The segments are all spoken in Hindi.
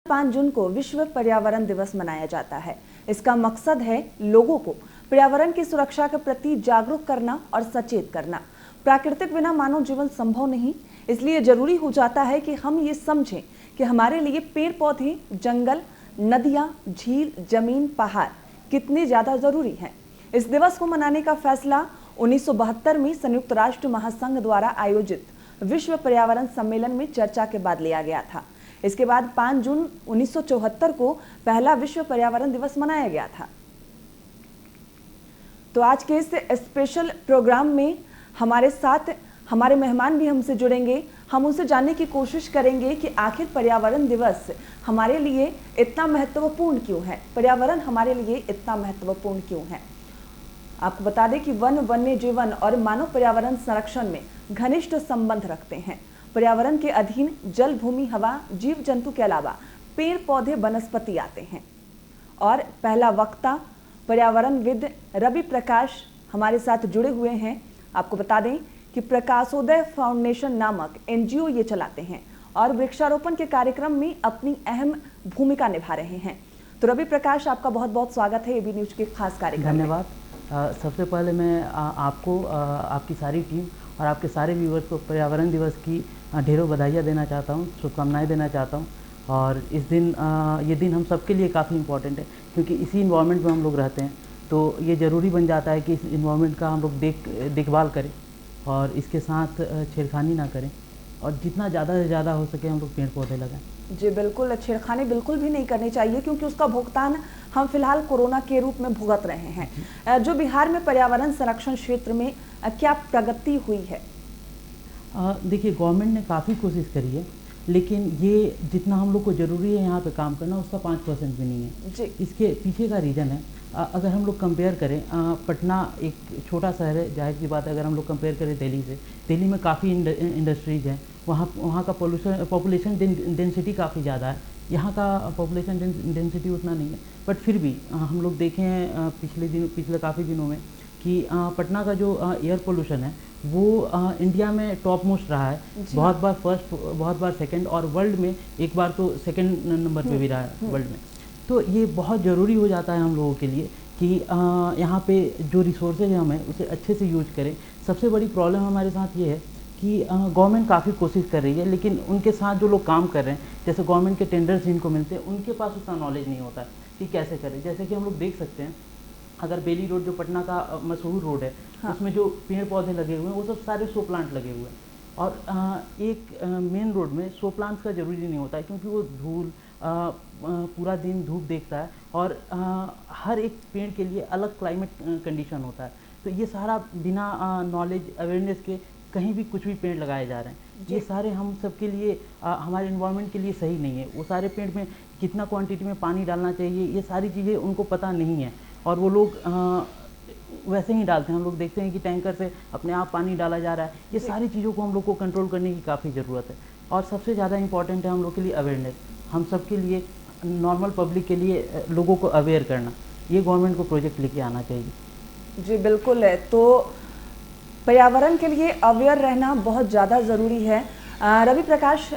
5 जून को विश्व पर्यावरण दिवस मनाया जाता है। इसका मकसद है लोगों को पर्यावरण की सुरक्षा के प्रति जागरूक करना और सचेत करना। प्राकृतिक बिना मानव जीवन संभव नहीं, इसलिए जरूरी हो जाता है कि हम ये समझें कि हमारे लिए पेड़ पौधे, जंगल, नदियां, झील, जमीन, पहाड़ कितने ज्यादा जरूरी हैं। इस दिवस को मनाने का फैसला 1972 में संयुक्त राष्ट्र महासंघ द्वारा आयोजित विश्व पर्यावरण सम्मेलन में चर्चा के बाद लिया गया था। इसके बाद 5 जून 1974 को पहला विश्व पर्यावरण दिवस मनाया गया था। तो आज के इस स्पेशल प्रोग्राम में हमारे साथ हमारे मेहमान भी हमसे जुड़ेंगे। हम उनसे जानने की कोशिश करेंगे कि आखिर पर्यावरण दिवस हमारे लिए इतना महत्वपूर्ण क्यों है, पर्यावरण हमारे लिए इतना महत्वपूर्ण क्यों है। आपको बता दें कि वन, वन्य जीवन और मानव पर्यावरण संरक्षण में घनिष्ठ संबंध रखते हैं। पर्यावरण के अधीन जल, भूमि, हवा, जीव जंतु के अलावा पेड़ पौधे, वनस्पति आते हैं। और पहला वक्ता पर्यावरणविद रवि प्रकाश हमारे साथ जुड़े हुए हैं। आपको बता दें कि प्रकाशोदय फाउंडेशन नामक एनजीओ ये चलाते हैं और वृक्षारोपण के कार्यक्रम में अपनी अहम भूमिका निभा रहे हैं। तो रवि प्रकाश, आपका बहुत बहुत स्वागत है एबी न्यूज के खास कार्यक्रम में। धन्यवाद। सबसे पहले मैं आपको, आपकी सारी टीम और आपके सारे व्यूवर्स को पर्यावरण दिवस की ढेरों बधाइयाँ देना चाहता हूँ, शुभकामनाएं देना चाहता हूँ। और इस दिन, ये दिन हम सबके लिए काफ़ी इम्पोर्टेंट है, क्योंकि इसी इन्वायरमेंट में हम लोग रहते हैं। तो ये ज़रूरी बन जाता है कि इस इन्वायरमेंट का हम लोग देखभाल करें और इसके साथ छेड़खानी ना करें, और जितना ज़्यादा से ज़्यादा हो सके हम लोग पेड़ पौधे लगाएं। जी बिल्कुल, छेड़खानी बिल्कुल भी नहीं करनी चाहिए, क्योंकि उसका भुगतान हम फिलहाल कोरोना के रूप में भुगत रहे हैं। जो बिहार में पर्यावरण संरक्षण क्षेत्र में क्या प्रगति हुई है? देखिए, गवर्नमेंट ने काफ़ी कोशिश करी है, लेकिन ये जितना हम लोग को ज़रूरी है यहाँ पे काम करना, उसका 5% भी नहीं है जी। इसके पीछे का रीज़न है, अगर हम लोग कंपेयर करें, पटना एक छोटा शहर है, जाहिर सी बात है। अगर हम लोग कंपेयर करें दिल्ली से, दिल्ली में काफ़ी इंडस्ट्रीज़ हैं, वहाँ का पॉपुलेशन डेंसिटी काफ़ी ज़्यादा है। यहाँ का पॉपुलेशन डेंसिटी उतना नहीं है, बट फिर भी हम लोग देखे हैं पिछले काफ़ी दिनों में कि पटना का जो एयर पोल्यूशन है वो इंडिया में टॉप मोस्ट रहा है। बहुत बार फर्स्ट, बहुत बार सेकंड, और वर्ल्ड में एक बार तो सेकंड नंबर पे भी रहा है वर्ल्ड में। तो ये बहुत ज़रूरी हो जाता है हम लोगों के लिए कि यहाँ पे जो रिसोर्सेज हैं हमें उसे अच्छे से यूज करें। सबसे बड़ी प्रॉब्लम हमारे साथ ये है कि गवर्नमेंट काफ़ी कोशिश कर रही है, लेकिन उनके साथ जो लोग काम कर रहे हैं, जैसे गवर्नमेंट के टेंडर्स जिनको मिलते हैं, उनके पास उतना नॉलेज नहीं होता है कि कैसे करें। जैसे कि हम लोग देख सकते हैं, अगर बेली रोड जो पटना का मशहूर रोड है, हाँ, उसमें जो पेड़ पौधे लगे हुए हैं वो सब सारे शो प्लांट लगे हुए हैं। और एक मेन रोड में शो प्लांट्स का ज़रूरी नहीं होता है, क्योंकि वो धूल, पूरा दिन धूप देखता है, और हर एक पेड़ के लिए अलग क्लाइमेट कंडीशन होता है। तो ये सारा बिना नॉलेज, अवेयरनेस के कहीं भी कुछ भी पेड़ लगाए जा रहे हैं, ये सारे हम सब के लिए, हमारे इन्वायरमेंट के लिए सही नहीं है। वो सारे पेड़ में कितना क्वांटिटी में पानी डालना चाहिए, ये सारी चीज़ें उनको पता नहीं है, और वो लोग वैसे ही डालते हैं। हम लोग देखते हैं कि टैंकर से अपने आप पानी डाला जा रहा है। ये सारी चीज़ों को हम लोग को कंट्रोल करने की काफ़ी ज़रूरत है। और सबसे ज़्यादा इम्पॉर्टेंट है हम लोग के लिए अवेयरनेस, हम सब के लिए, नॉर्मल पब्लिक के लिए लोगों को अवेयर करना। ये गवर्नमेंट को प्रोजेक्ट लेके आना चाहिए। जी बिल्कुल है। तो पर्यावरण के लिए अवेयर रहना बहुत ज़्यादा ज़रूरी है। रवि प्रकाश,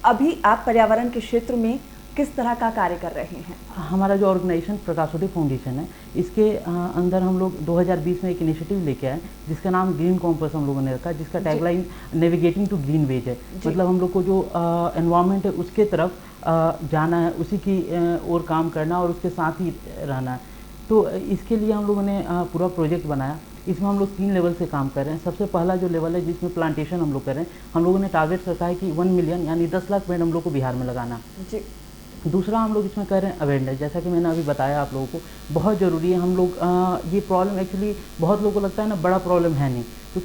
अभी आप पर्यावरण के क्षेत्र में किस तरह का कार्य कर रहे हैं? हमारा जो ऑर्गेनाइजेशन प्रकाशोदय फाउंडेशन है, इसके अंदर हम लोग 2020 में एक इनिशिएटिव लेके आए, जिसका नाम ग्रीन कॉम्पस हम लोगों ने रखा, जिसका tagline navigating to green ways है। मतलब हम लोग को जो एनवायरनमेंट है उसके तरफ जाना है, उसी की ओर काम करना और उसके साथ ही रहना है। तो इसके लिए हम लोगों ने पूरा प्रोजेक्ट बनाया। इसमें हम लोग 3 लेवल से काम कर रहे हैं। सबसे पहला जो लेवल है, जिसमें प्लांटेशन हम लोग कर रहे हैं, हम लोगों ने टारगेट रखा है कि 1 मिलियन यानी 10 लाख पेड़ हम लोग को बिहार में लगाना है। दूसरा हम लोग इसमें कर रहे हैं अवेयरनेस, जैसा कि मैंने अभी बताया आप लोगों को, बहुत ज़रूरी है। हम लोग ये प्रॉब्लम एक्चुअली बहुत लोगों को लगता है ना, बड़ा प्रॉब्लम है नहीं, तो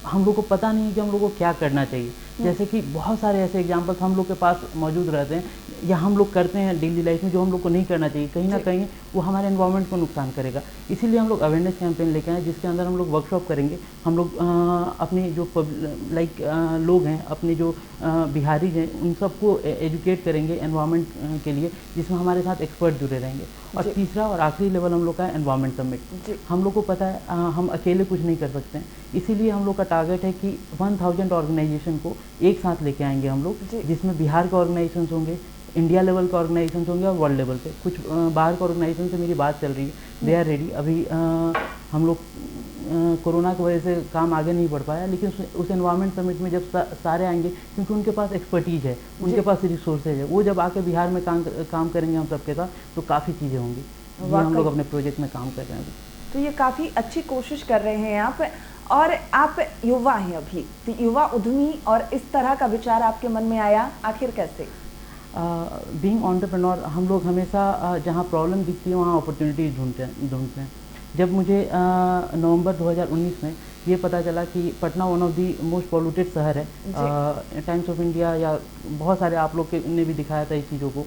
हम लोग को पता नहीं है कि हम लोग को क्या करना चाहिए। जैसे कि बहुत सारे ऐसे एग्जांपल्स हम लोग के पास मौजूद रहते हैं, या हम लोग करते हैं डेली लाइफ में, जो हम लोग को नहीं करना चाहिए। कहीं ना कहीं वो हमारे एनवायरनमेंट को नुकसान करेगा। इसीलिए हम लोग अवेयरनेस कैंपेन लेके आए, जिसके अंदर हम लोग वर्कशॉप करेंगे। हम लोग अपने जो लोग हैं, अपने जो बिहारी हैं, उन सबको एजुकेट करेंगे एनवायरनमेंट के लिए, जिसमें हमारे साथ एक्सपर्ट जुड़े रहेंगे। और तीसरा और आखिरी लेवल हम लोग का है एनवायरनमेंट समिट। हम लोग को पता है हम अकेले कुछ नहीं कर सकते हैं, इसीलिए हम लोग का टारगेट है कि 1000 ऑर्गेनाइजेशन को एक साथ लेके आएंगे हम लोग, जिसमें बिहार के ऑर्गेनाइजेशन होंगे, इंडिया लेवल के ऑर्गेनाइजेशन होंगे और वर्ल्ड लेवल पे। कुछ बाहर के ऑर्गेनाइजेशन से मेरी बात चल रही है, दे आर रेडी। अभी हम लोग कोरोना की वजह से काम आगे नहीं बढ़ पाया, लेकिन उस एनवायरनमेंट समिट में जब सारे आएंगे, क्योंकि उनके पास एक्सपर्टीज है, उनके पास रिसोर्सेज है, वो जब आके बिहार में काम करेंगे हम सबके साथ, तो काफ़ी चीज़ें होंगी। ये हम लोग अपने प्रोजेक्ट में काम कर रहे हैं अभी। तो ये काफ़ी अच्छी कोशिश कर रहे हैं आप, और आप युवा हैं अभी, तो युवा उद्यमी और इस तरह का विचार आपके मन में आया आखिर कैसे? बीइंग एंटरप्रेन्योर, हम लोग हमेशा जहाँ प्रॉब्लम दिखती है वहाँ अपॉर्चुनिटीज ढूंढते हैं। जब मुझे नवंबर 2019 में ये पता चला कि Patna one of the most polluted शहर है, टाइम्स ऑफ इंडिया या बहुत सारे आप लोग ने भी दिखाया था इस चीज़ों को,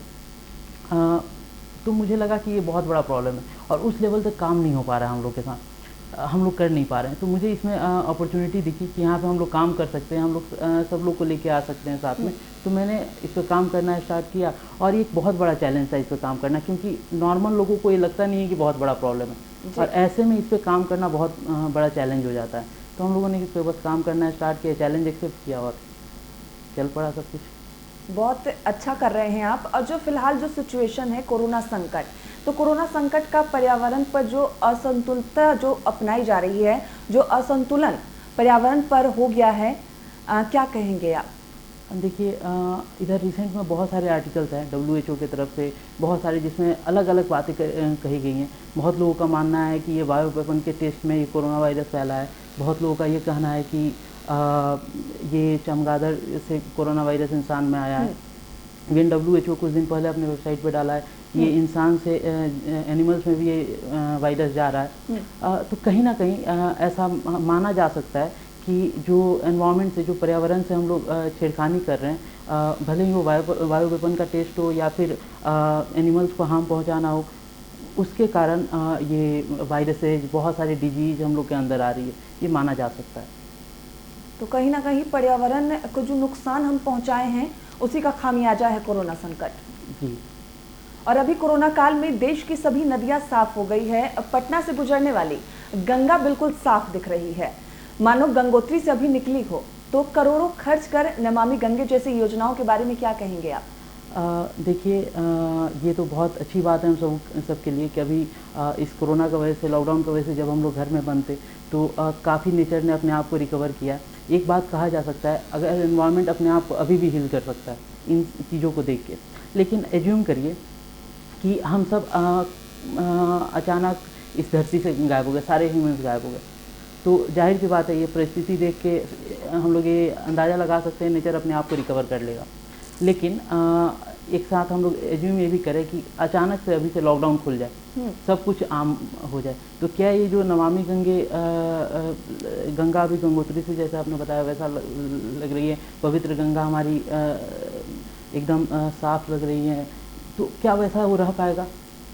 तो मुझे लगा कि ये बहुत बड़ा प्रॉब्लम है और उस लेवल तक काम नहीं हो पा रहा है हम लोग के साथ, हम लोग कर नहीं पा रहे हैं। तो मुझे इसमें अपॉर्चुनिटी दिखी कि यहाँ पे हम लोग काम कर सकते हैं, हम लोग सब लोग को लेके आ सकते हैं साथ में। तो मैंने इस पर काम करना स्टार्ट किया, और ये एक बहुत बड़ा चैलेंज था इस पर काम करना, क्योंकि नॉर्मल लोगों को ये लगता नहीं है कि बहुत बड़ा प्रॉब्लम है, और ऐसे में इस पर काम करना बहुत बड़ा चैलेंज हो जाता है। तो हम लोगों ने इस पर बस काम करना स्टार्ट किया, चैलेंज एक्सेप्ट किया और चल पड़ा सब कुछ। बहुत अच्छा कर रहे हैं आप। और जो फिलहाल जो सिचुएशन है कोरोना संकट, तो कोरोना संकट का पर्यावरण पर जो असंतुलता जो अपनाई जा रही है, जो असंतुलन पर्यावरण पर हो गया है, क्या कहेंगे आप? देखिए, इधर रिसेंट में बहुत सारे आर्टिकल्स हैं WHO की तरफ से, बहुत सारे, जिसमें अलग अलग बातें कही गई हैं। बहुत लोगों का मानना है कि ये बायो वेपन के टेस्ट में ये कोरोना वायरस फैला है। बहुत लोगों का ये कहना है कि ये चमगादड़ से कोरोना वायरस इंसान में आया है। इवन WHO कुछ दिन पहले अपने वेबसाइट पर डाला है कि ये इंसान से एनिमल्स में भी ये वायरस जा रहा है। तो कहीं ना कहीं ऐसा माना जा सकता है कि जो एनवायरनमेंट से, जो पर्यावरण से हम लोग छेड़खानी कर रहे हैं, भले ही वो बायो वेपन का टेस्ट हो या फिर एनिमल्स को हार्म पहुंचाना हो, उसके कारण ये वायरसेज, बहुत सारी डिजीज हम लोग के अंदर आ रही है, ये माना जा सकता है। तो कहीं ना कहीं पर्यावरण को जो नुकसान हम पहुंचाए हैं, उसी का खामियाजा है कोरोना संकट। जी। और अभी कोरोना काल में देश की सभी नदियां साफ हो गई है। पटना से गुजरने वाली गंगा बिल्कुल साफ दिख रही है, मानो गंगोत्री से अभी निकली हो। तो करोड़ों खर्च कर नमामि गंगे जैसी योजनाओं के बारे में क्या कहेंगे आप? देखिए, ये तो बहुत अच्छी बात है हम सबके लिए कि अभी इस कोरोना की वजह से, लॉकडाउन की वजह से जब हम लोग घर में बंद थे, तो काफ़ी नेचर ने अपने आप को रिकवर किया। एक बात कहा जा सकता है, अगर एनवायरनमेंट अपने आप को अभी भी हील कर सकता है इन चीज़ों को देख के, लेकिन एज्यूम करिए कि हम सब अचानक इस धरती से गायब हो गए, सारे ह्यूमंस गायब हो गए, तो जाहिर सी बात है ये परिस्थिति देख के हम लोग ये अंदाज़ा लगा सकते हैं नेचर अपने आप को रिकवर कर लेगा। लेकिन एक साथ हम लोग एज्यूम ये भी करें कि अचानक से अभी से लॉकडाउन खुल जाए, सब कुछ आम हो जाए, तो क्या ये जो नमामि गंगा अभी गंगोत्री से, जैसा आपने बताया वैसा लग रही है, पवित्र गंगा हमारी एकदम साफ लग रही है, तो क्या वैसा वो रह पाएगा?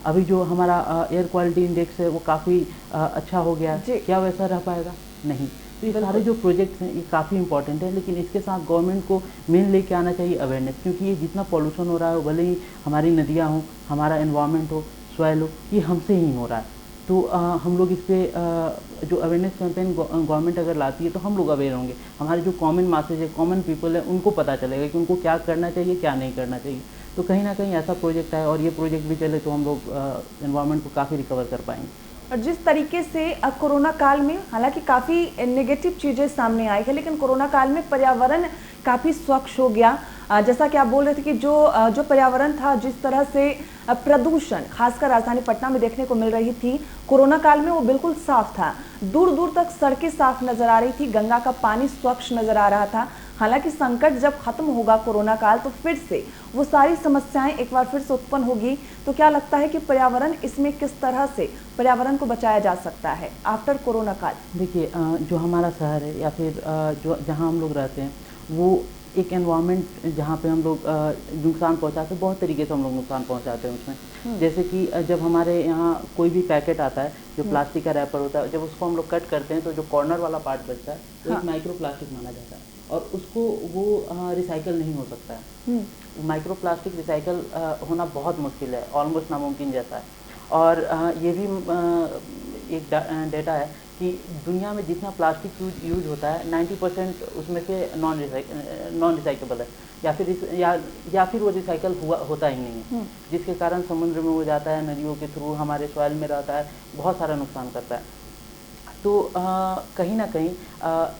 अभी जो हमारा एयर क्वालिटी इंडेक्स है वो काफ़ी अच्छा हो गया, क्या वैसा रह पाएगा? नहीं। तो ये सारे जो प्रोजेक्ट्स हैं ये काफ़ी इंपॉर्टेंट है, लेकिन इसके साथ गवर्नमेंट को मेन लेके आना चाहिए अवेयरनेस, क्योंकि ये जितना पॉल्यूशन हो रहा है, भले ही हमारी नदियाँ हों, हमारा एनवायरनमेंट हो, सॉइल हो, ये हमसे ही हो रहा है। तो हम लोग इस पर जो अवेयरनेस कैंपेन गवर्नमेंट अगर लाती है तो हम लोग अवेयर होंगे, हमारे जो कॉमन मासेज है, कॉमन पीपल है, उनको पता चलेगा कि उनको क्या करना चाहिए, क्या नहीं करना चाहिए। तो कहीं ना कहीं ऐसा प्रोजेक्ट है, और ये प्रोजेक्ट भी चले तो हम लोग एनवायरनमेंट को काफ़ी रिकवर कर पाएंगे। और जिस तरीके से कोरोना काल में हालांकि काफ़ी नेगेटिव चीज़ें सामने आई है, लेकिन कोरोना काल में पर्यावरण काफ़ी स्वच्छ हो गया। जैसा कि आप बोल रहे थे कि जो पर्यावरण था, जिस तरह से प्रदूषण खासकर राजधानी पटना में देखने को मिल रही थी, कोरोना काल में वो बिल्कुल साफ था। दूर दूर तक सड़कें साफ नजर आ रही थी, गंगा का पानी स्वच्छ नजर आ रहा था। हालांकि संकट जब खत्म होगा कोरोना काल, तो फिर से वो सारी समस्याएं एक बार फिर से उत्पन्न होगी। तो क्या लगता है कि पर्यावरण, इसमें किस तरह से पर्यावरण को बचाया जा सकता है आफ्टर कोरोना काल? देखिए, जो हमारा शहर है या फिर जो जहाँ हम लोग रहते हैं, वो एक एनवायरनमेंट जहाँ पे हम लोग नुकसान पहुँचाते हैं, बहुत तरीके से हम लोग नुकसान पहुँचाते हैं उसमें। जैसे कि जब हमारे यहाँ कोई भी पैकेट आता है जो प्लास्टिक का रैपर होता है, जब उसको हम लोग कट करते हैं तो जो कॉर्नर वाला पार्ट बचता है वो एक माइक्रो प्लास्टिक माना जाता है, और उसको वो रिसाइकल नहीं हो सकता है। माइक्रो प्लास्टिक रिसाइकल होना बहुत मुश्किल है, ऑलमोस्ट नामुमकिन जैसा है। और ये भी एक डेटा है कि दुनिया में जितना प्लास्टिक यूज होता है 90% उसमें से नॉन रिसाइकेबल है, या फिर वो रिसाइकल होता ही नहीं है, जिसके कारण समुद्र में वो जाता है, नदियों के थ्रू हमारे सॉइल में रहता है, बहुत सारा नुकसान करता है। तो कहीं ना कहीं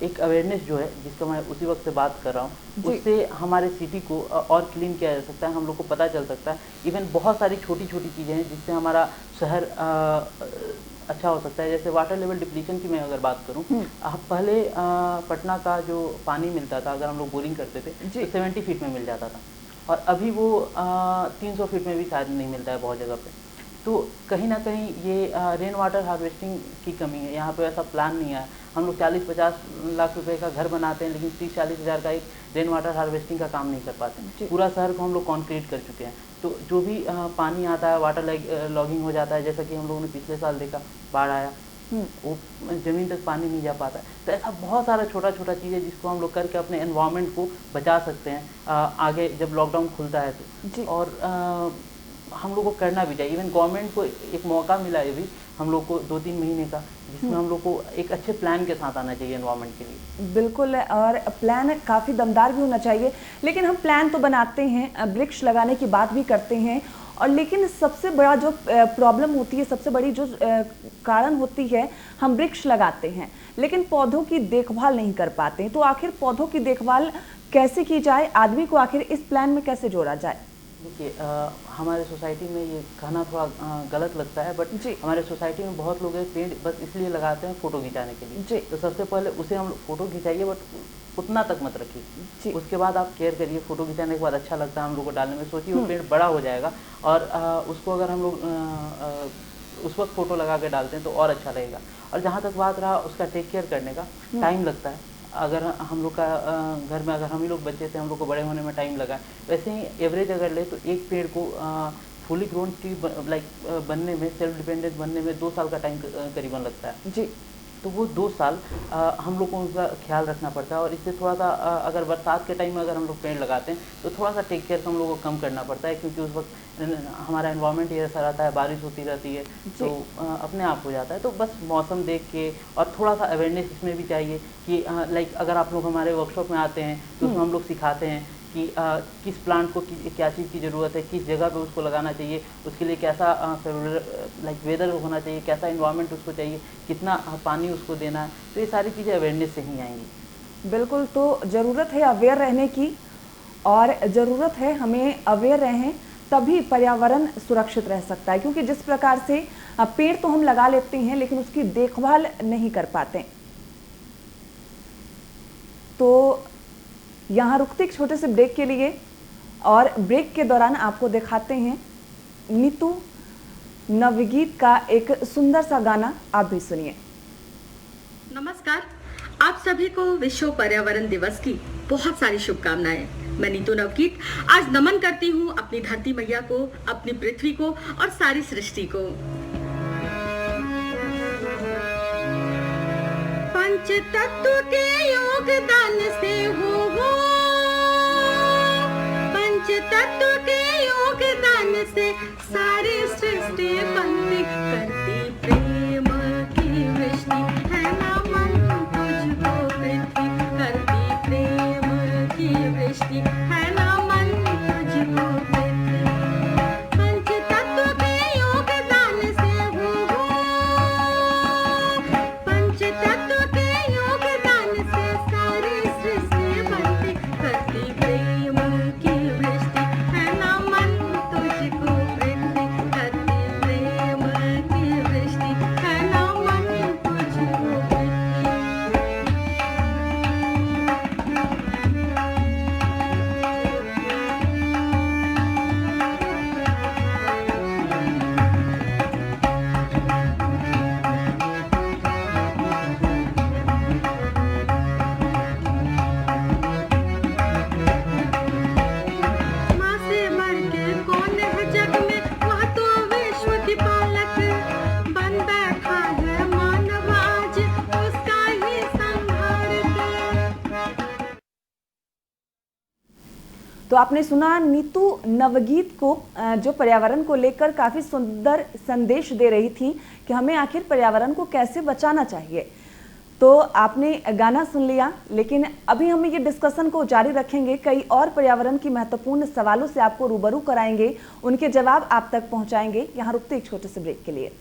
एक अवेयरनेस जो है, जिसका मैं उसी वक्त से बात कर रहा हूँ, उससे हमारे सिटी को और क्लीन किया जा सकता है, हम लोग को पता चल सकता है। इवन बहुत सारी छोटी छोटी चीज़ें हैं जिससे हमारा शहर अच्छा हो सकता है। जैसे वाटर लेवल डिप्लीशन की मैं अगर बात करूं, पहले पटना का जो पानी मिलता था, अगर हम लोग बोरिंग करते थे तो 70 फीट में मिल जाता था, और अभी वो 300 फीट में भी शायद नहीं मिलता है बहुत जगह पे। तो कहीं ना कहीं ये रेन वाटर हार्वेस्टिंग की कमी है। यहाँ पे ऐसा प्लान नहीं है। हम लोग 40-50 लाख रुपए का घर बनाते हैं, लेकिन 30-40 हज़ार का एक रेन वाटर हार्वेस्टिंग का काम नहीं कर पाते। पूरा शहर को हम लोग कॉन्क्रीट कर चुके हैं, तो जो भी पानी आता है वाटर लॉगिंग हो जाता है। जैसा कि हम लोगों ने पिछले साल देखा, बाढ़ आया, वो ज़मीन तक पानी नहीं जा पाता है। तो ऐसा बहुत सारा छोटा छोटा चीज़ है जिसको हम लोग करके अपने एनवायरनमेंट को बचा सकते हैं आगे जब लॉकडाउन खुलता है तो। और हम लोग को करना भी चाहिए। इवन गवर्नमेंट को एक मौका मिला है भी हम लोग को 2-3 महीने का, जिसमें हम लोग को एक अच्छे प्लान के साथ आना चाहिए एनवायरनमेंट के लिए। बिल्कुल, और प्लान काफ़ी दमदार भी होना चाहिए। लेकिन हम प्लान तो बनाते हैं, वृक्ष लगाने की बात भी करते हैं, और लेकिन सबसे बड़ा जो प्रॉब्लम होती है, सबसे बड़ी जो कारण होती है, हम वृक्ष लगाते हैं लेकिन पौधों की देखभाल नहीं कर पाते। तो आखिर पौधों की देखभाल कैसे की जाए, आदमी को आखिर इस प्लान में कैसे जोड़ा जाए? देखिए, हमारे सोसाइटी में ये कहना थोड़ा गलत लगता है, बट हमारे सोसाइटी में बहुत लोग पेड़ बस इसलिए लगाते हैं फ़ोटो खिंचाने के लिए। तो सबसे पहले उसे हम फ़ोटो खिंचाइए, बट उतना तक मत रखिए। उसके बाद आप केयर करिए। फ़ोटो खिंचाने के बाद अच्छा लगता है हम लोग को डालने में, सोचिए वो पेड़ बड़ा हो जाएगा, और उसको अगर हम लोग उस वक्त फ़ोटो लगा के डालते हैं तो और अच्छा लगेगा। और जहाँ तक बात रहा उसका टेक केयर करने का, टाइम लगता है। अगर हम लोग का घर में अगर हम ही लोग बच्चे थे, हम लोग को बड़े होने में टाइम लगा, वैसे ही एवरेज अगर ले तो एक पेड़ को फुली ग्रोन ट्री बनने में, सेल्फ डिपेंडेंट बनने में 2 साल का टाइम करीबन लगता है जी। तो वो 2 साल हम लोग को उनका ख्याल रखना पड़ता है। और इससे थोड़ा सा अगर बरसात के टाइम में अगर हम लोग पेड़ लगाते हैं तो थोड़ा सा टेक केयर हम लोग को कम करना पड़ता है, क्योंकि उस वक्त हमारा एनवायरनमेंट ही ऐसा रहता है, बारिश होती रहती है, तो अपने आप हो जाता है। तो बस मौसम देख के, और थोड़ा सा अवेयरनेस इसमें भी चाहिए कि लाइक अगर आप लोग हमारे वर्कशॉप में आते हैं तो उसमें हम लोग सिखाते हैं कि किस प्लांट को क्या चीज़ की ज़रूरत है, किस जगह पे उसको लगाना चाहिए, उसके लिए कैसा लाइक वेदर होना चाहिए, कैसा एनवायरनमेंट उसको चाहिए, कितना पानी उसको देना है। तो ये सारी चीज़ें अवेयरनेस से ही आएंगी। बिल्कुल, तो ज़रूरत है अवेयर रहने की, और ज़रूरत है हमें अवेयर रहें, तभी पर्यावरण सुरक्षित रह सकता है। क्योंकि जिस प्रकार से पेड़ तो हम लगा लेते हैं लेकिन उसकी देखभाल नहीं कर पाते। तो यहाँ रुकते एक छोटे से ब्रेक के लिए, और ब्रेक के दौरान आपको दिखाते हैं नीतू नवगीत का एक सुंदर सा गाना, आप भी सुनिए। नमस्कार, आप सभी को विश्व पर्यावरण दिवस की बहुत सारी शुभकामनाएं। मैं नीतू नवगीत आज नमन करती हूँ अपनी धरती मैया को, अपनी पृथ्वी को और सारी सृष्टि को। पंच तत्व के योगदान से पंच तत्व के योगदान से सारी सृष्टि बनती, करती प्रेम की वृष्टि है नमन तुझको पृथ्वी, करती प्रेम की वृष्टि है नमन तुझको पृथ्वी। पंच तत्व के योगदान से पंच तत्व के योगदान से सारी सृष्टि बनती, करती प्रेम की वृष्टि है नमन तो आपने सुना नीतू नवगीत को, जो पर्यावरण को लेकर काफ़ी सुंदर संदेश दे रही थी कि हमें आखिर पर्यावरण को कैसे बचाना चाहिए। तो आपने गाना सुन लिया, लेकिन अभी हम ये डिस्कशन को जारी रखेंगे। कई और पर्यावरण की महत्वपूर्ण सवालों से आपको रूबरू कराएंगे, उनके जवाब आप तक पहुंचाएंगे। यहाँ रुकते एक छोटे से ब्रेक के लिए।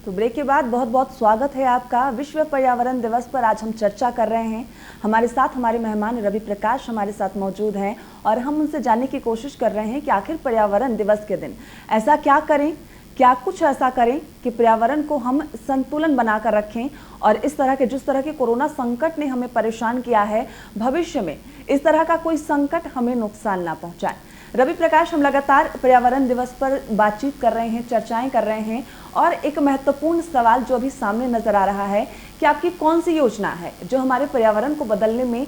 तो ब्रेक के बाद बहुत बहुत स्वागत है आपका। विश्व पर्यावरण दिवस पर आज हम चर्चा कर रहे हैं। हमारे साथ हमारे मेहमान रवि प्रकाश हमारे साथ मौजूद हैं और हम उनसे जानने की कोशिश कर रहे हैं कि आखिर पर्यावरण दिवस के दिन ऐसा क्या करें, क्या कुछ ऐसा करें कि पर्यावरण को हम संतुलन बनाकर रखें और इस तरह के जिस तरह के कोरोना संकट ने हमें परेशान किया है, भविष्य में इस तरह का कोई संकट हमें नुकसान ना पहुंचाए। रवि प्रकाश, हम लगातार पर्यावरण दिवस पर बातचीत कर रहे हैं, चर्चाएं कर रहे हैं और एक महत्वपूर्ण सवाल जो अभी सामने नजर आ रहा है कि आपकी कौन सी योजना है जो हमारे पर्यावरण को बदलने में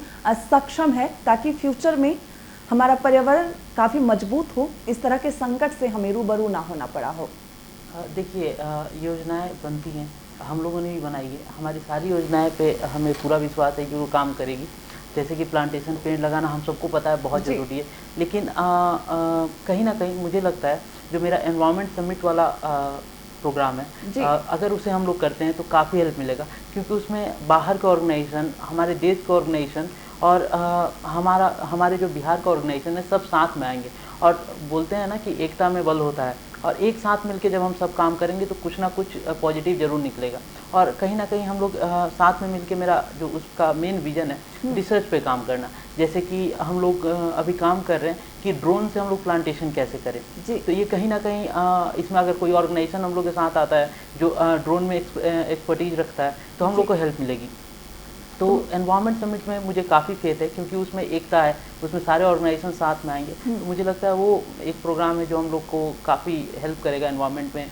सक्षम है, ताकि फ्यूचर में हमारा पर्यावरण काफ़ी मजबूत हो, इस तरह के संकट से हमें रूबरू ना होना पड़ा हो। देखिए, योजनाएं बनती हैं, हम लोगों ने भी बनाई है। हमारी सारी योजनाएं पे हमें पूरा विश्वास है कि वो काम करेगी। जैसे कि प्लांटेशन, पेड़ लगाना हम सबको पता है बहुत ज़रूरी है, लेकिन कहीं ना कहीं मुझे लगता है जो मेरा एनवायरनमेंट समिट वाला प्रोग्राम है, अगर उसे हम लोग करते हैं तो काफ़ी हेल्प मिलेगा, क्योंकि उसमें बाहर का ऑर्गेनाइजेशन, हमारे देश का ऑर्गेनाइजेशन और हमारे जो बिहार का ऑर्गेनाइजेशन है, सब साथ में आएंगे। और बोलते हैं ना कि एकता में बल होता है, और एक साथ मिलके जब हम सब काम करेंगे तो कुछ ना कुछ पॉजिटिव जरूर निकलेगा। और कहीं ना कहीं हम लोग साथ में मिलके, मेरा जो उसका मेन विजन है रिसर्च पे काम करना। जैसे कि हम लोग अभी काम कर रहे हैं कि ड्रोन से हम लोग प्लांटेशन कैसे करें जी। तो ये कहीं ना कहीं इसमें अगर कोई ऑर्गेनाइजेशन हम लोग के साथ आता है जो ड्रोन में एक्सपर्टीज रखता है, तो हम लोग को हेल्प मिलेगी। तो एनवायरनमेंट समिट में मुझे काफ़ी फेथ है, क्योंकि उसमें एकता है, उसमें सारे ऑर्गेनाइजेशन साथ में आएंगे। तो मुझे लगता है वो एक प्रोग्राम है जो हम लोग को काफ़ी हेल्प करेगा एनवायरनमेंट में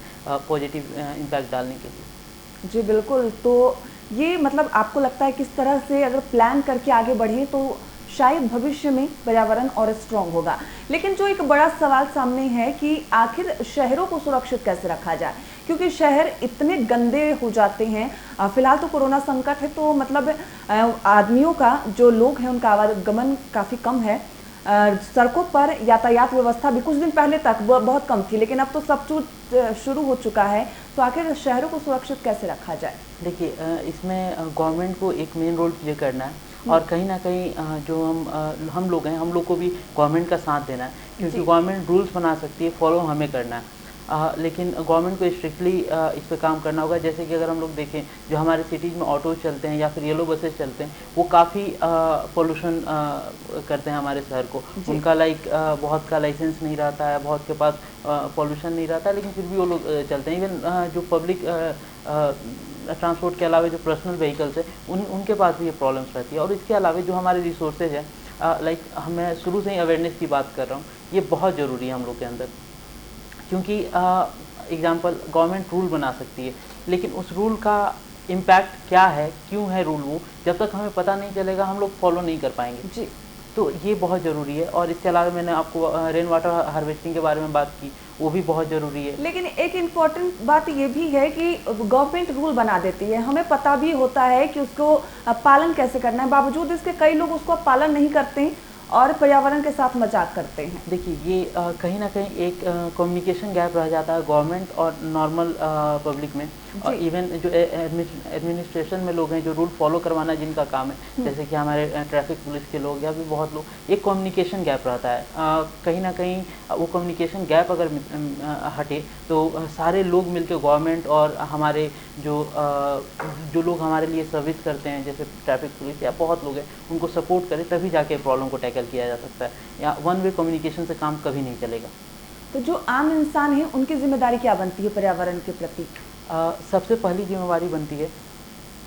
पॉजिटिव इम्पैक्ट डालने के लिए। जी बिल्कुल। तो ये मतलब आपको लगता है किस तरह से अगर प्लान करके आगे बढ़े तो शायद भविष्य में पर्यावरण और स्ट्रॉन्ग होगा। लेकिन जो एक बड़ा सवाल सामने है कि आखिर शहरों को सुरक्षित कैसे रखा जाए, क्योंकि शहर इतने गंदे हो जाते हैं। फिलहाल तो कोरोना संकट है, तो मतलब आदमियों का, जो लोग हैं उनका आवागमन काफ़ी कम है। सड़कों पर यातायात व्यवस्था भी कुछ दिन पहले तक बहुत कम थी, लेकिन अब तो सब कुछ शुरू हो चुका है। तो आखिर शहरों को सुरक्षित कैसे रखा जाए? देखिए, इसमें गवर्नमेंट को एक मेन रोल प्ले करना है, और कहीं ना कहीं जो हम लोग हैं, हम लोग को भी गवर्नमेंट का साथ देना है, क्योंकि गवर्नमेंट रूल्स बना सकती है, फॉलो हमें करना है। लेकिन गवर्नमेंट को स्ट्रिक्टली इस पे काम करना होगा। जैसे कि अगर हम लोग देखें, जो हमारे सिटीज़ में ऑटो चलते हैं या फिर येलो बसेस चलते हैं, वो काफ़ी पोल्यूशन करते हैं हमारे शहर को। उनका बहुत का लाइसेंस नहीं रहता है, बहुत के पास पोल्यूशन नहीं रहता है, लेकिन फिर भी वो लोग चलते हैं। इवन जो पब्लिक ट्रांसपोर्ट के अलावा जो पर्सनल व्हीकल्स है, उनके पास भी ये प्रॉब्लम्स रहती है। और इसके अलावा जो हमारे रिसोर्सेज हैं, मैं शुरू से ही अवेयरनेस की बात कर रहा हूँ, ये बहुत ज़रूरी है हम लोग के अंदर। क्योंकि एग्जांपल, गवर्नमेंट रूल बना सकती है, लेकिन उस रूल का इम्पैक्ट क्या है, क्यों है रूल, वो जब तक हमें पता नहीं चलेगा हम लोग फॉलो नहीं कर पाएंगे जी। तो ये बहुत ज़रूरी है। और इसके अलावा मैंने आपको रेन वाटर हार्वेस्टिंग के बारे में बात की, वो भी बहुत ज़रूरी है। लेकिन एक इम्पॉर्टेंट बात ये भी है कि गवर्नमेंट रूल बना देती है, हमें पता भी होता है कि उसको पालन कैसे करना है, बावजूद इसके कई लोग उसको पालन नहीं करते हैं और पर्यावरण के साथ मजाक करते हैं? देखिए, ये कहीं ना कहीं एक कम्युनिकेशन गैप रह जाता है गवर्नमेंट और नॉर्मल पब्लिक में, और इवन जो एडमिनिस्ट्रेशन में लोग हैं जो रूल फॉलो करवाना जिनका काम है, जैसे कि हमारे ट्रैफिक पुलिस के लोग या भी बहुत लोग, एक कम्युनिकेशन गैप रहता है। कहीं ना कहीं वो कम्युनिकेशन गैप अगर हटे तो सारे लोग मिलकर गवर्नमेंट और हमारे जो लोग हमारे लिए सर्विस करते हैं जैसे ट्रैफिक पुलिस या बहुत लोग हैं, उनको सपोर्ट करें, तभी जाके प्रॉब्लम को टैकल किया जा सकता है। या वन वे कम्युनिकेशन से काम कभी नहीं चलेगा। तो जो आम इंसान है उनकी जिम्मेदारी क्या बनती है पर्यावरण के प्रति? सबसे पहली जिम्मेवारी बनती है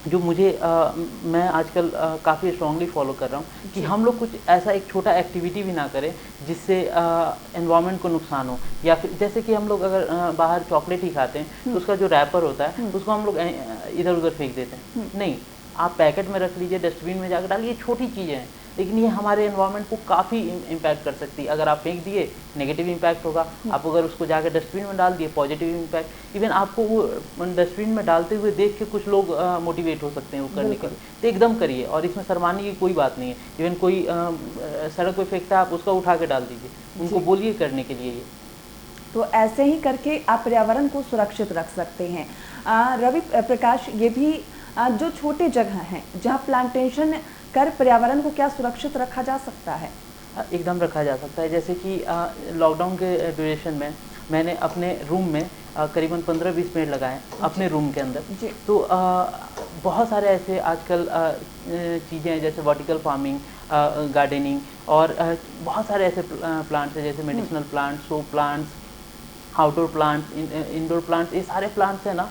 जो मैं आजकल काफ़ी स्ट्रांगली फॉलो कर रहा हूँ कि हम लोग कुछ ऐसा एक छोटा एक्टिविटी भी ना करें जिससे एनवायरनमेंट को नुकसान हो। या फिर जैसे कि हम लोग अगर बाहर चॉकलेट ही खाते हैं तो उसका जो रैपर होता है उसको हम लोग इधर उधर फेंक देते हैं। नहीं, आप पैकेट में रख लीजिए, डस्टबिन में जाकर डालिए। छोटी चीज़ें हैं लेकिन ये हमारे एनवायरनमेंट को काफ़ी इम्पैक्ट कर सकती है। अगर आप फेंक दिए नेगेटिव इम्पैक्ट होगा, आप अगर उसको जाकर डस्टबिन में डाल दिए पॉजिटिव इम्पैक्ट। इवन आपको वो डस्टबिन में डालते हुए देख के कुछ लोग मोटिवेट हो सकते हैं वो करने के लिए, तो एकदम करिए। और इसमें शर्माने की कोई बात नहीं है। इवन कोई सड़क पे फेंकता है, आप उसका उठा के डाल दीजिए, उनको बोलिए करने के लिए। ये तो ऐसे ही करके आप पर्यावरण को सुरक्षित रख सकते हैं। रवि प्रकाश, ये भी जो छोटे जगह हैं जहाँ प्लांटेशन कर पर्यावरण को क्या सुरक्षित रखा जा सकता है? एकदम रखा जा सकता है। जैसे कि लॉकडाउन के ड्यूरेशन में मैंने अपने रूम में करीबन 15-20 पेड़ लगाए अपने रूम के अंदर। तो बहुत सारे ऐसे आजकल चीज़ें हैं जैसे वर्टिकल फार्मिंग, गार्डनिंग और बहुत सारे ऐसे प्लांट्स हैं जैसे medicinal plants, show plants, outdoor plants, indoor plants. ये सारे प्लांट्स हैं ना,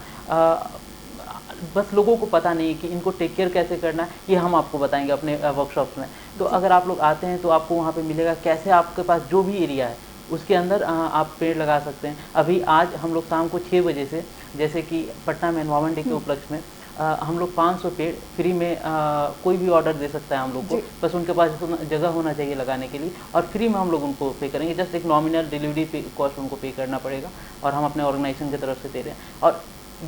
बस लोगों को पता नहीं है कि इनको टेक केयर कैसे करना है। ये हम आपको बताएंगे अपने वर्कशॉप्स में। तो अगर आप लोग आते हैं तो आपको वहाँ पे मिलेगा कैसे आपके पास जो भी एरिया है उसके अंदर आप पेड़ लगा सकते हैं। अभी आज हम लोग शाम को 6 बजे से, जैसे कि पटना में एनवायरनमेंट डे के उपलक्ष्य में हम लोग 500 पेड़ फ्री में कोई भी ऑर्डर दे सकता है हम लोग को, बस उनके पास जगह होना चाहिए लगाने के लिए, और फ्री में हम लोग उनको पे करेंगे। जस्ट एक नॉमिनल डिलीवरी कॉस्ट उनको पे करना पड़ेगा और हम अपने ऑर्गेनाइजेशन की तरफ से दे रहे हैं। और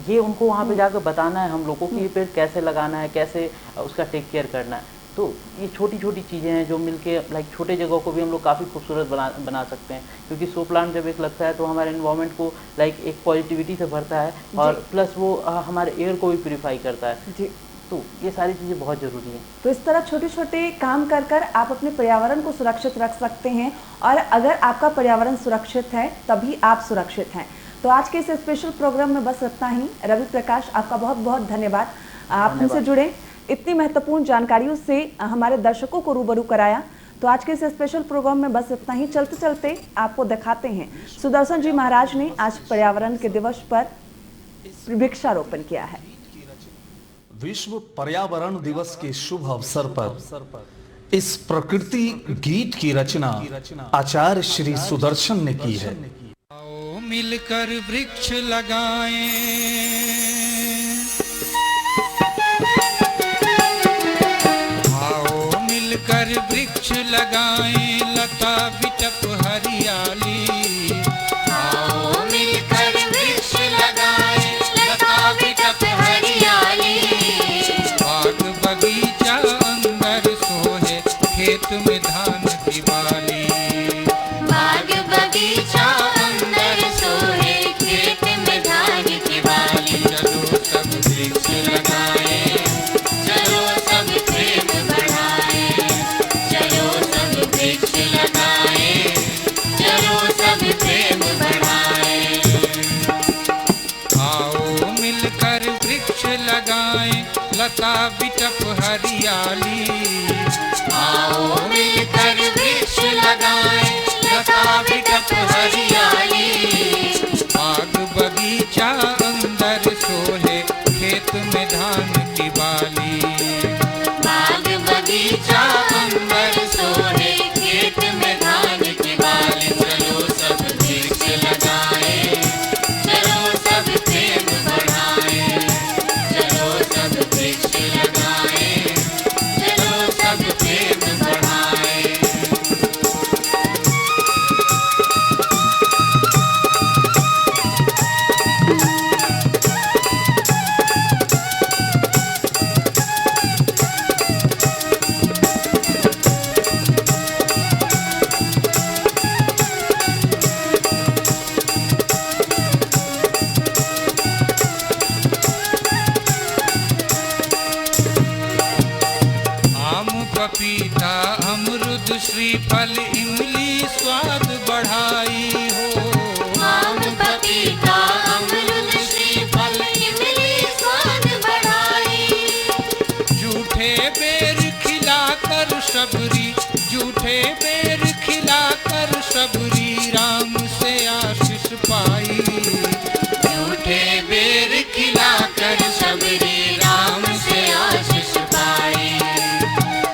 ये उनको वहाँ पे जाकर बताना है हम लोगों को कि ये पेड़ कैसे लगाना है, कैसे उसका टेक केयर करना है। तो ये छोटी छोटी चीज़ें हैं जो मिलके लाइक छोटे जगहों को भी हम लोग काफ़ी खूबसूरत बना सकते हैं। क्योंकि शो प्लांट जब एक लगता है तो हमारे एनवायरनमेंट को लाइक एक पॉजिटिविटी से भरता है और प्लस वो हमारे एयर को भी प्यूरीफाई करता है जी। तो ये सारी चीज़ें बहुत ज़रूरी हैं। तो इस तरह छोटे छोटे काम कर कर आप अपने पर्यावरण को सुरक्षित रख सकते हैं, और अगर आपका पर्यावरण सुरक्षित है तभी आप सुरक्षित हैं। तो आज के इस स्पेशल प्रोग्राम में बस इतना ही। रवि प्रकाश, आपका बहुत बहुत धन्यवाद। आप हमसे जुड़े, इतनी महत्वपूर्ण जानकारियों से हमारे दर्शकों को रूबरू कराया। तो आज के इस स्पेशल प्रोग्राम में बस इतना ही। चलते चलते आपको दिखाते हैं सुदर्शन जी महाराज ने आज पर्यावरण के दिवस पर वृक्षारोपण किया है। विश्व पर्यावरण दिवस के शुभ अवसर पर इस प्रकृति गीत की रचना आचार्य श्री सुदर्शन ने की है। आओ मिलकर वृक्ष लगाएं, आओ मिलकर वृक्ष लगाएं, लता बिटप हरियाली। आओ मिलकर वृक्ष लगाएं, लता बिटप हरियाली। बाग बगीचा अंदर सोहे, खेत में धान की बाली। बाग बगीचा अंदर सोहे, खेत में धान की बाली। चलो सब वृक्ष लगाएं, चलो सब प्रेम बढ़ाएं। चलो सब वृक्ष लगाएं, चलो सब प्रेम बढ़ाएं। आओ मिलकर वृक्ष लगाएं, लता बिटप हरियाली। आओ मिलकर वृक्ष लगाएं, लता बिटप हरियाली। बाग बगीचा अंदर सोहे, खेत में धान की बाली। बाग बगीचा अंदर सोहे, खेत में धान की बाली। चलो सब वृक्ष लगाएं, चलो सब प्रेम बढ़ाएं। चलो सब वृक्ष लगाएं, चलो सब प्रेम बढ़ाएं। श्रीफल इमली स्वाद बढ़ाई हो। आम पपीता अमरूद श्रीफल इमली स्वाद बढ़ाई। झूठे बेर खिलाकर शबरी, झूठे बेर खिलाकर शबरी राम से आशीष पाई। झूठे बेर खिलाकर शबरी राम से आशीष पाई।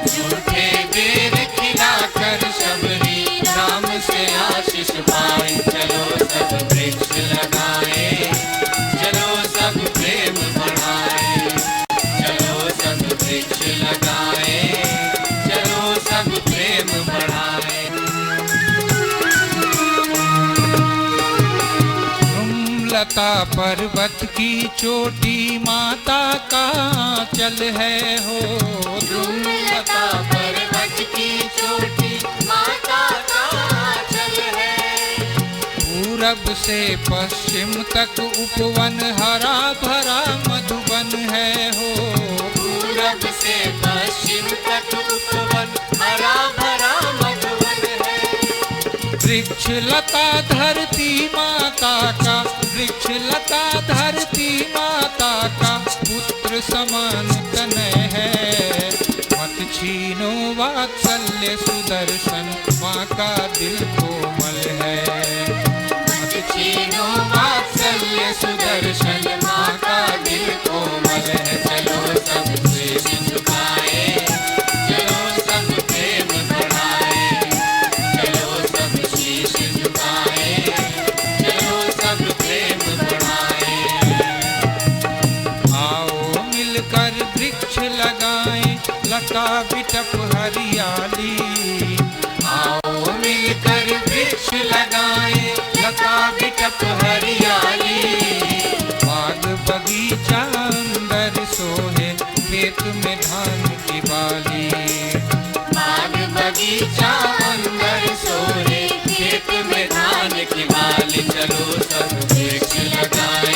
झूठे बेर खिलाकर शबरी राम से आशीष पाई। चलो सब वृक्ष लगाए, चलो सब प्रेम बढ़ाए। चलो सब वृक्ष लगाए, चलो सब प्रेम बढ़ाए। लता पर्वत की चोटी माता का चल है हो। लता पर्वत की चोटी माता का चल है। पूरब से पश्चिम तक उपवन हरा भरा मधुबन है हो। पूरब से पश्चिम तक उपवन हरा भरा मधुबन है। वृक्ष लता धरती माता का, वृक्ष लता धरती माता का पुत्र समान तनय है। मत छीनो वात्सल्य सुदर्शन माँ का दिल कोमल है। मत छीनो वात्सल्य सुदर्शन माँ का दिल कोमल है। चलो सब शीश झुकाए, चलो सब प्रेम बढ़ाए। चलो सब शीश झुकाए, चलो सब प्रेम बढ़ाए। आओ मिलकर वृक्ष लगाएं लता बिटप हरियाली। आओ मिलकर वृक्ष लगाएं लता बिटप हरियाली। बाग बगीचा अंदर सोहे खेत में धान की बाली। बाग बगीचा अंदर सोहे खेत में धान की बाली। चलो सब वृक्ष लगाएं,